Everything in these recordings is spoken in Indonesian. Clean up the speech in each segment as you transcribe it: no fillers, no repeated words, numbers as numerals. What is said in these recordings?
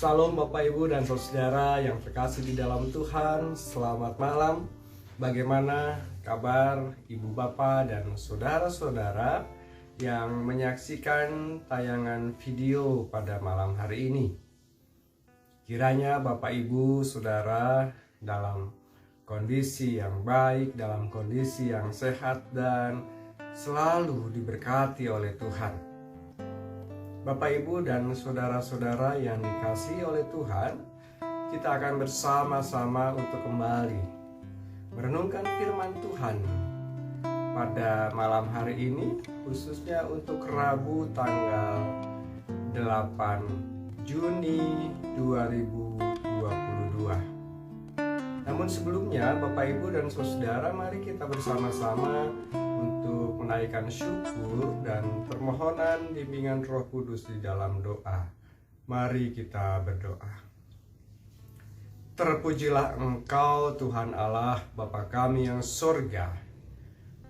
Salam Bapak Ibu dan Saudara yang terkasih di dalam Tuhan. Selamat malam. Bagaimana kabar Ibu Bapak dan saudara-saudara yang menyaksikan tayangan video pada malam hari ini? Kiranya Bapak Ibu Saudara dalam kondisi yang baik, dalam kondisi yang sehat dan selalu diberkati oleh Tuhan. Bapak Ibu dan saudara-saudara yang dikasihi oleh Tuhan, kita akan bersama-sama untuk kembali merenungkan firman Tuhan pada malam hari ini, khususnya untuk Rabu tanggal 8 Juni 2022. Namun sebelumnya Bapak Ibu dan saudara, mari kita bersama-sama untuk menaikkan syukur dan permohonan bimbingan Roh Kudus di dalam doa. Mari kita berdoa. Terpujilah Engkau Tuhan Allah, Bapa kami yang surga,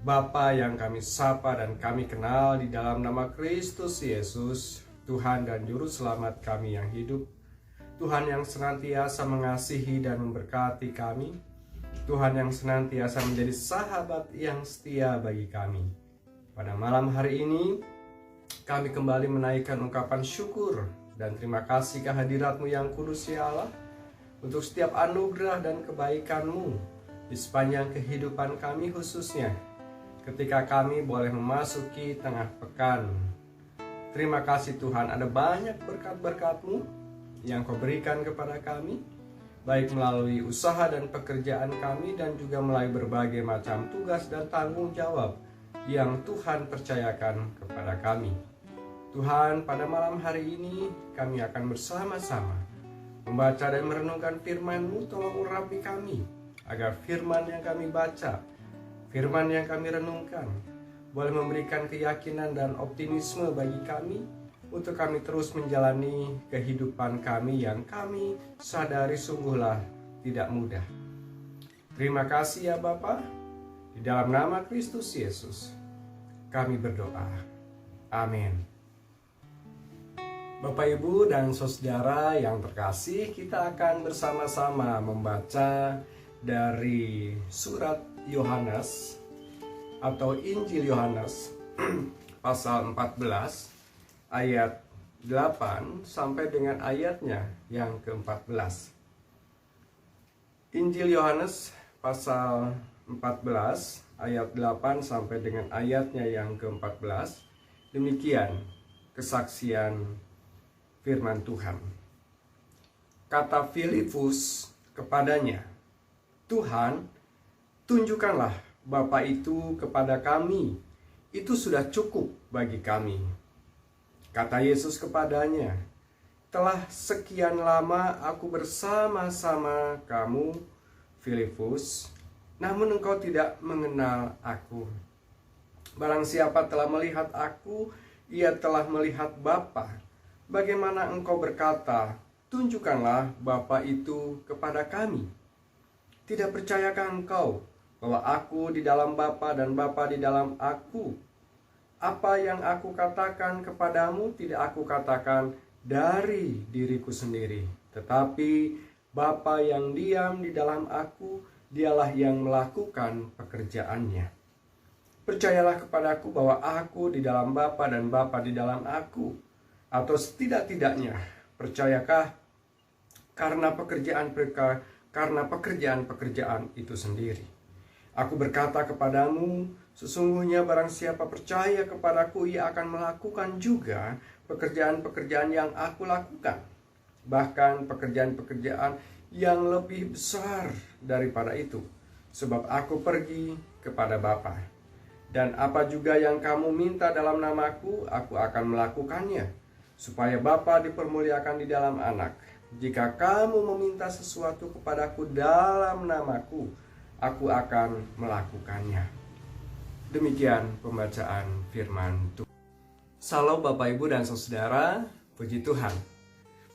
Bapa yang kami sapa dan kami kenal di dalam nama Kristus Yesus, Tuhan dan Juru Selamat kami yang hidup. Tuhan yang senantiasa mengasihi dan memberkati kami, Tuhan yang senantiasa menjadi sahabat yang setia bagi kami. Pada malam hari ini, kami kembali menaikkan ungkapan syukur dan terima kasih kehadirat-Mu yang kudus ya Allah, untuk setiap anugerah dan kebaikan-Mu di sepanjang kehidupan kami, khususnya ketika kami boleh memasuki tengah pekan. Terima kasih Tuhan, ada banyak berkat-berkat-Mu yang Kau berikan kepada kami, baik melalui usaha dan pekerjaan kami dan juga melalui berbagai macam tugas dan tanggung jawab yang Tuhan percayakan kepada kami. Tuhan, pada malam hari ini kami akan bersama-sama membaca dan merenungkan firman-Mu. Tolong urapi kami, agar firman yang kami baca, firman yang kami renungkan, boleh memberikan keyakinan dan optimisme bagi kami, untuk kami terus menjalani kehidupan kami yang kami sadari sungguhlah tidak mudah. Terima kasih ya Bapa, di dalam nama Kristus Yesus kami berdoa. Amin. Bapak Ibu dan saudara yang terkasih, kita akan bersama-sama membaca dari surat Yohanes atau Injil Yohanes pasal 14 ayat 8 sampai dengan ayatnya yang ke-14. Injil Yohanes pasal 14 ayat 8 sampai dengan ayatnya yang ke-14. Demikian kesaksian firman Tuhan. Kata Filipus kepadanya, "Tuhan, tunjukkanlah Bapa itu kepada kami, itu sudah cukup bagi kami." Kata Yesus kepadanya, "Telah sekian lama aku bersama-sama kamu, Filipus, namun engkau tidak mengenal aku. Barang siapa telah melihat aku, ia telah melihat Bapa. Bagaimana engkau berkata, tunjukkanlah Bapa itu kepada kami? Tidak percayakah engkau bahwa aku di dalam Bapa dan Bapa di dalam aku? Apa yang aku katakan kepadamu tidak aku katakan dari diriku sendiri, tetapi Bapa yang diam di dalam aku, dialah yang melakukan pekerjaannya. Percayalah kepadaku bahwa aku di dalam Bapa dan Bapa di dalam aku, atau setidak-tidaknya percayakah karena pekerjaan-pekerjaan itu sendiri. Aku berkata kepadamu, sesungguhnya barang siapa percaya kepadaku, ia akan melakukan juga pekerjaan-pekerjaan yang aku lakukan. Bahkan pekerjaan-pekerjaan yang lebih besar daripada itu. Sebab aku pergi kepada Bapa. Dan apa juga yang kamu minta dalam namaku, aku akan melakukannya, supaya Bapa dipermuliakan di dalam Anak. Jika kamu meminta sesuatu kepadaku dalam namaku, aku akan melakukannya." Demikian pembacaan firman Tuhan. Salam Bapak Ibu dan saudara, puji Tuhan.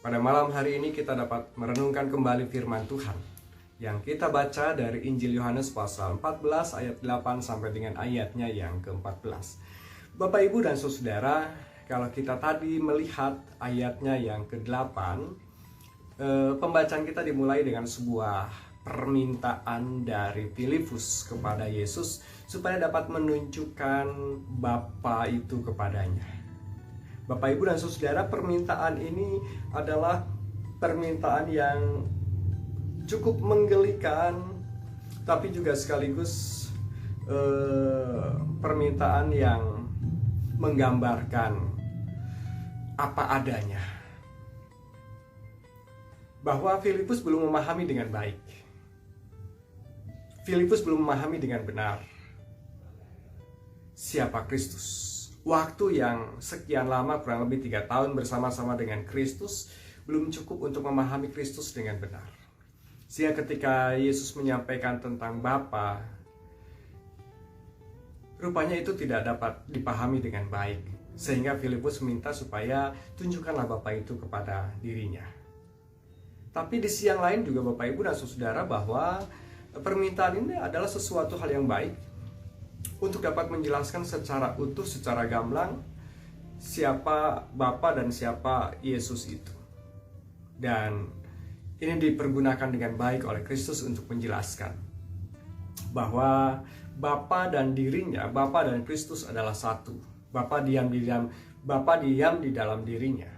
Pada malam hari ini kita dapat merenungkan kembali firman Tuhan yang kita baca dari Injil Yohanes pasal 14 ayat 8 sampai dengan ayatnya yang ke-14. Bapak Ibu dan saudara, kalau kita tadi melihat ayatnya yang ke-8, Pembacaan kita dimulai dengan sebuah permintaan dari Filipus kepada Yesus supaya dapat menunjukkan Bapa itu kepadanya. Bapak, Ibu, dan Saudara, permintaan ini adalah permintaan yang cukup menggelikan, tapi juga sekaligus permintaan yang menggambarkan apa adanya. Bahwa Filipus belum memahami dengan baik. Filipus belum memahami dengan benar siapa Kristus. Waktu yang sekian lama, kurang lebih 3 tahun bersama-sama dengan Kristus, belum cukup untuk memahami Kristus dengan benar. Sehingga ketika Yesus menyampaikan tentang Bapa, rupanya itu tidak dapat dipahami dengan baik. Sehingga Filipus minta supaya tunjukkanlah Bapa itu kepada dirinya. Tapi di sisi yang lain juga Bapak, Ibu, dan Saudara, bahwa permintaan ini adalah sesuatu hal yang baik untuk dapat menjelaskan secara utuh, secara gamblang siapa Bapa dan siapa Yesus itu. Dan ini dipergunakan dengan baik oleh Kristus untuk menjelaskan bahwa Bapa dan dirinya, Bapa dan Kristus adalah satu. Bapa diam di dalam dirinya.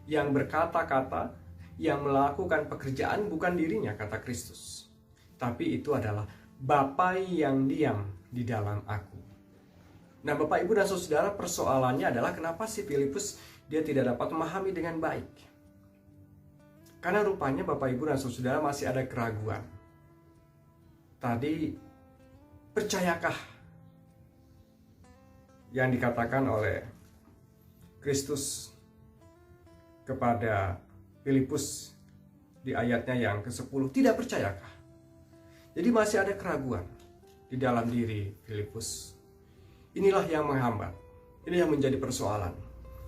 Yang berkata-kata, yang melakukan pekerjaan bukan dirinya, kata Kristus, tapi itu adalah Bapa yang diam di dalam aku. Nah, Bapak, Ibu, dan Saudara, persoalannya adalah kenapa sih Filipus dia tidak dapat memahami dengan baik? Karena rupanya Bapak, Ibu, dan Saudara masih ada keraguan. Tadi, percayakah yang dikatakan oleh Kristus kepada Filipus di ayatnya yang ke-10? Tidak percayakah? Jadi masih ada keraguan di dalam diri Filipus. Inilah yang menghambat. Ini yang menjadi persoalan.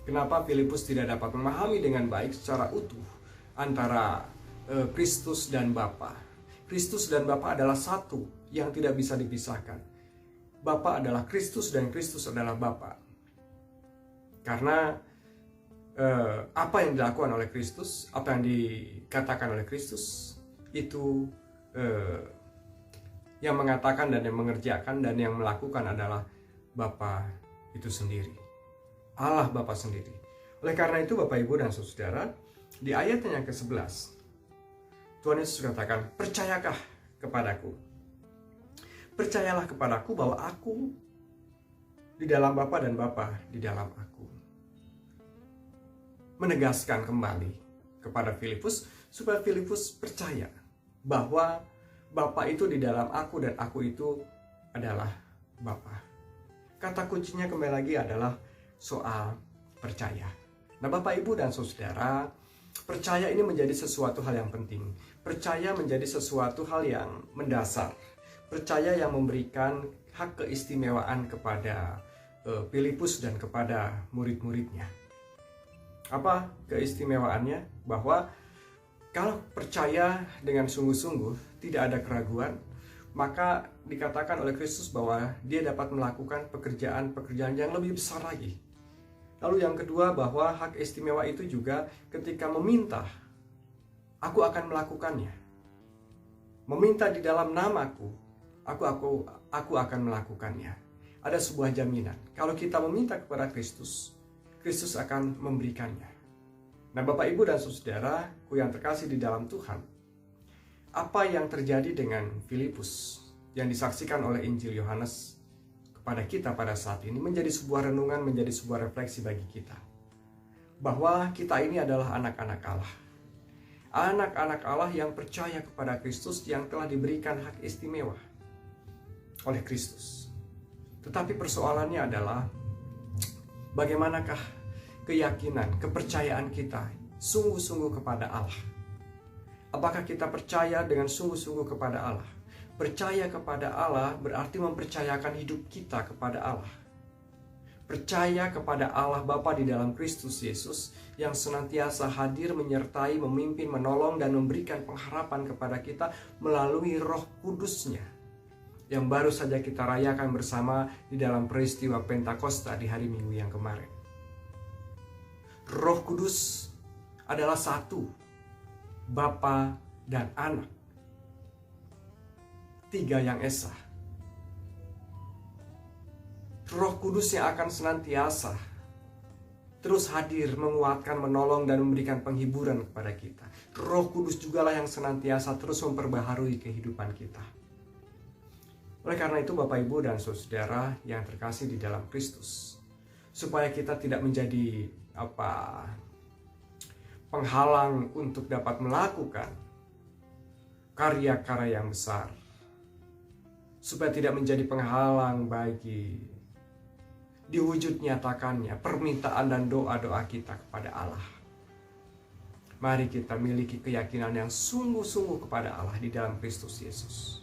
Kenapa Filipus tidak dapat memahami dengan baik secara utuh antara Kristus dan Bapa. Kristus dan Bapa adalah satu yang tidak bisa dipisahkan. Bapa adalah Kristus dan Kristus adalah Bapa. Karena apa yang dilakukan oleh Kristus, apa yang dikatakan oleh Kristus, itu yang mengatakan dan yang mengerjakan dan yang melakukan adalah Bapa itu sendiri. Allah Bapa sendiri. Oleh karena itu Bapak, Ibu, dan Saudara, di ayatnya yang ke-11, Tuhan Yesus katakan, percayakah kepadaku? Percayalah kepadaku bahwa aku di dalam Bapa dan Bapa di dalam aku. Menegaskan kembali kepada Filipus supaya Filipus percaya bahwa Bapa itu di dalam aku dan aku itu adalah Bapa. Kata kuncinya kembali lagi adalah soal percaya. Nah, Bapak, Ibu, dan Saudara, percaya ini menjadi sesuatu hal yang penting. Percaya menjadi sesuatu hal yang mendasar. Percaya yang memberikan hak keistimewaan kepada Filipus dan kepada murid-muridnya. Apa keistimewaannya? Bahwa kalau percaya dengan sungguh-sungguh, tidak ada keraguan, maka dikatakan oleh Kristus bahwa dia dapat melakukan pekerjaan-pekerjaan yang lebih besar lagi. Lalu yang kedua, bahwa hak istimewa itu juga ketika meminta, aku akan melakukannya. Meminta di dalam namaku, aku akan melakukannya. Ada sebuah jaminan. Kalau kita meminta kepada Kristus, Kristus akan memberikannya. Nah, Bapak, Ibu, dan Saudaraku yang terkasih di dalam Tuhan, apa yang terjadi dengan Filipus yang disaksikan oleh Injil Yohanes kepada kita pada saat ini menjadi sebuah renungan, menjadi sebuah refleksi bagi kita. Bahwa kita ini adalah anak-anak Allah. Anak-anak Allah yang percaya kepada Kristus yang telah diberikan hak istimewa oleh Kristus. Tetapi persoalannya adalah bagaimanakah keyakinan, kepercayaan kita sungguh-sungguh kepada Allah. Apakah kita percaya dengan sungguh-sungguh kepada Allah? Percaya kepada Allah berarti mempercayakan hidup kita kepada Allah. Percaya kepada Allah Bapa di dalam Kristus Yesus yang senantiasa hadir, menyertai, memimpin, menolong, dan memberikan pengharapan kepada kita melalui Roh Kudus-Nya yang baru saja kita rayakan bersama di dalam peristiwa Pentakosta di hari Minggu yang kemarin. Roh Kudus adalah satu Bapa dan Anak. Tiga yang esa. Roh Kudus yang akan senantiasa terus hadir, menguatkan, menolong, dan memberikan penghiburan kepada kita. Roh Kudus jugalah yang senantiasa terus memperbaharui kehidupan kita. Oleh karena itu, Bapak, Ibu, dan saudara yang terkasih di dalam Kristus, supaya kita tidak menjadi penghalang untuk dapat melakukan karya-karya yang besar, supaya tidak menjadi penghalang bagi diwujud nyatakannya permintaan dan doa-doa kita kepada Allah. Mari kita miliki keyakinan yang sungguh-sungguh kepada Allah di dalam Kristus Yesus.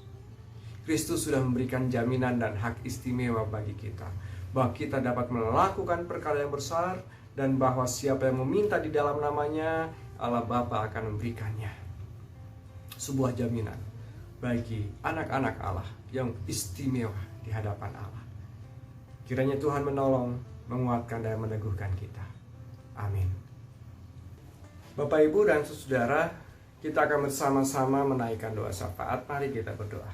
Kristus sudah memberikan jaminan dan hak istimewa bagi kita, bahwa kita dapat melakukan perkara yang besar, dan bahwa siapa yang meminta di dalam namanya, Allah Bapa akan memberikannya. Sebuah jaminan bagi anak-anak Allah yang istimewa di hadapan Allah. Kiranya Tuhan menolong, menguatkan, dan meneguhkan kita. Amin. Bapak, Ibu, dan saudara, kita akan bersama-sama menaikkan doa syafaat. Mari kita berdoa.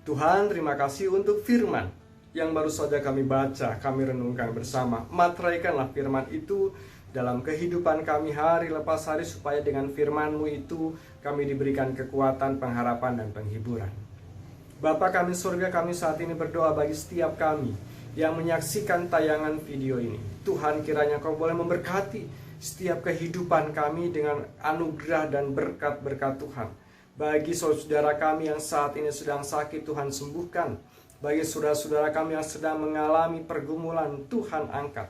Tuhan, terima kasih untuk firman yang baru saja kami baca, kami renungkan bersama. Materaikanlah firman itu dalam kehidupan kami hari lepas hari, supaya dengan firman-Mu itu kami diberikan kekuatan, pengharapan, dan penghiburan. Bapa kami surga, kami saat ini berdoa bagi setiap kami yang menyaksikan tayangan video ini. Tuhan, kiranya Kau boleh memberkati setiap kehidupan kami dengan anugerah dan berkat-berkat Tuhan. Bagi saudara kami yang saat ini sedang sakit, Tuhan sembuhkan. Bagi saudara-saudara kami yang sedang mengalami pergumulan, Tuhan angkat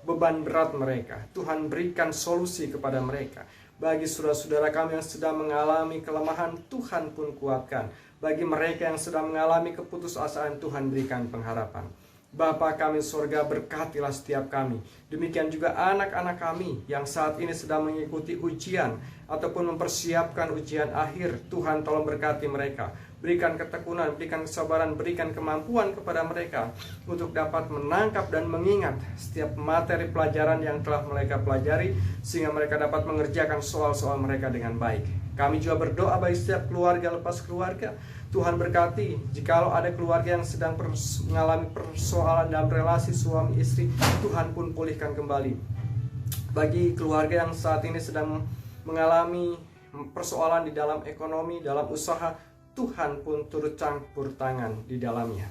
beban berat mereka. Tuhan berikan solusi kepada mereka. Bagi saudara-saudara kami yang sedang mengalami kelemahan, Tuhan pun kuatkan. Bagi mereka yang sedang mengalami keputusasaan, Tuhan berikan pengharapan. Bapa kami surga, berkatilah setiap kami. Demikian juga anak-anak kami yang saat ini sedang mengikuti ujian ataupun mempersiapkan ujian akhir. Tuhan tolong berkati mereka. Berikan ketekunan, berikan kesabaran, berikan kemampuan kepada mereka untuk dapat menangkap dan mengingat setiap materi pelajaran yang telah mereka pelajari, sehingga mereka dapat mengerjakan soal-soal mereka dengan baik. Kami juga berdoa bagi setiap keluarga lepas keluarga. Tuhan berkati, jikalau ada keluarga yang sedang mengalami persoalan dalam relasi suami istri, Tuhan pun pulihkan kembali. Bagi keluarga yang saat ini sedang mengalami persoalan di dalam ekonomi, dalam usaha, Tuhan pun turut campur tangan di dalamnya.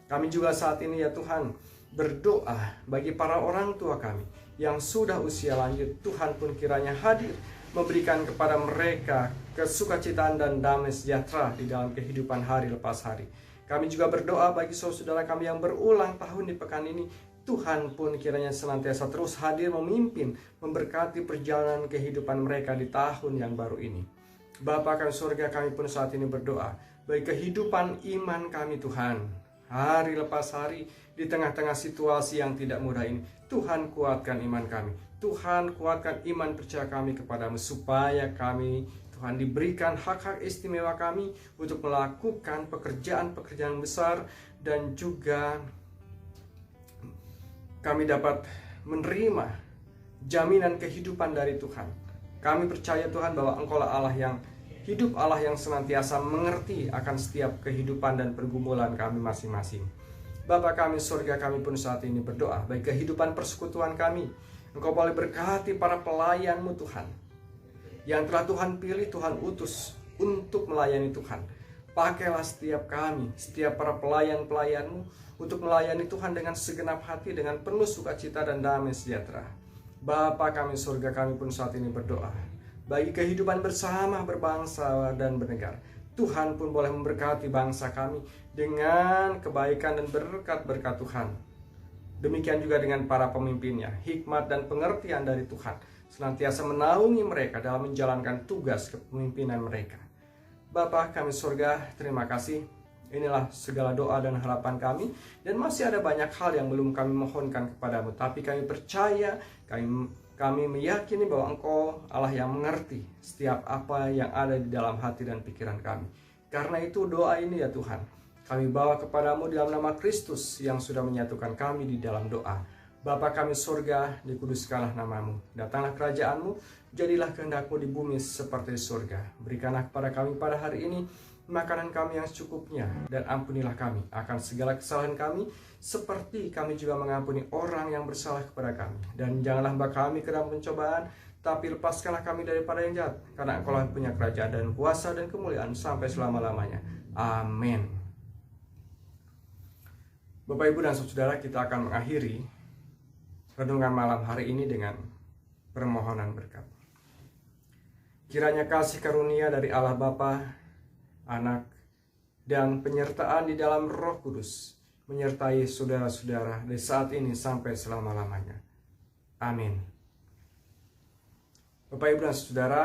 Kami juga saat ini ya Tuhan berdoa bagi para orang tua kami yang sudah usia lanjut. Tuhan pun kiranya hadir, memberikan kepada mereka kesukacitaan dan damai sejahtera di dalam kehidupan hari lepas hari. Kami juga berdoa bagi saudara kami yang berulang tahun di pekan ini. Tuhan pun kiranya senantiasa terus hadir, memimpin, memberkati perjalanan kehidupan mereka di tahun yang baru ini. Bapa kami surga, kami pun saat ini berdoa bagi kehidupan iman kami Tuhan. Hari lepas hari, di tengah-tengah situasi yang tidak mudah ini, Tuhan kuatkan iman kami. Tuhan kuatkan iman percaya kami kepadamu, supaya kami Tuhan diberikan hak-hak istimewa kami untuk melakukan pekerjaan-pekerjaan besar, dan juga kami dapat menerima jaminan kehidupan dari Tuhan. Kami percaya Tuhan bahwa Engkaulah Allah yang hidup, Allah yang senantiasa mengerti akan setiap kehidupan dan pergumulan kami masing-masing. Bapa kami surga, kami pun saat ini berdoa bagi kehidupan persekutuan kami. Engkau boleh berkati para pelayan-Mu Tuhan, yang telah Tuhan pilih, Tuhan utus untuk melayani Tuhan. Pakailah setiap kami, setiap para pelayan-pelayan-Mu untuk melayani Tuhan dengan segenap hati, dengan penuh sukacita dan damai sejahtera. Bapa kami surga, kami pun saat ini berdoa bagi kehidupan bersama, berbangsa dan bernegara. Tuhan pun boleh memberkati bangsa kami dengan kebaikan dan berkat-berkat Tuhan. Demikian juga dengan para pemimpinnya, hikmat dan pengertian dari Tuhan senantiasa menaungi mereka dalam menjalankan tugas kepemimpinan mereka. Bapa kami surga, terima kasih. Inilah segala doa dan harapan kami, dan masih ada banyak hal yang belum kami mohonkan kepadamu, tapi kami percaya, kami meyakini bahwa Engkau Allah yang mengerti setiap apa yang ada di dalam hati dan pikiran kami. Karena itu doa ini ya Tuhan, kami bawa kepadamu dalam nama Kristus yang sudah menyatukan kami di dalam doa. Bapa kami surga, dikuduskanlah namamu, datanglah kerajaan-Mu, Jadilah kehendak-Mu di bumi seperti di surga. Berikanlah kepada kami pada hari ini makanan kami yang secukupnya, dan ampunilah kami akan segala kesalahan kami, seperti kami juga mengampuni orang yang bersalah kepada kami. Dan janganlah bawa kami ke dalam pencobaan, tapi lepaskanlah kami daripada yang jahat, karena Engkau lah punya kerajaan dan kuasa dan kemuliaan sampai selama-lamanya. Amin. Bapak, Ibu, dan Saudara, kita akan mengakhiri renungan malam hari ini dengan permohonan berkat. Kiranya kasih karunia dari Allah Bapa, Anak, dan penyertaan di dalam Roh Kudus menyertai saudara-saudara dari saat ini sampai selama-lamanya. Amin. Bapak, Ibu, dan Saudara,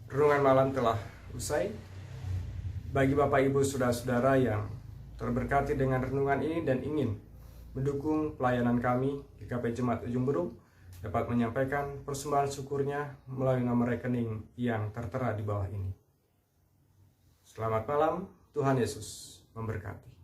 renungan malam telah usai. Bagi Bapak, Ibu, saudara-saudara yang terberkati dengan renungan ini dan ingin mendukung pelayanan kami di GKP Jemaat Ujung Berung, dapat menyampaikan persembahan syukurnya melalui nomor rekening yang tertera di bawah ini. Selamat malam, Tuhan Yesus memberkati.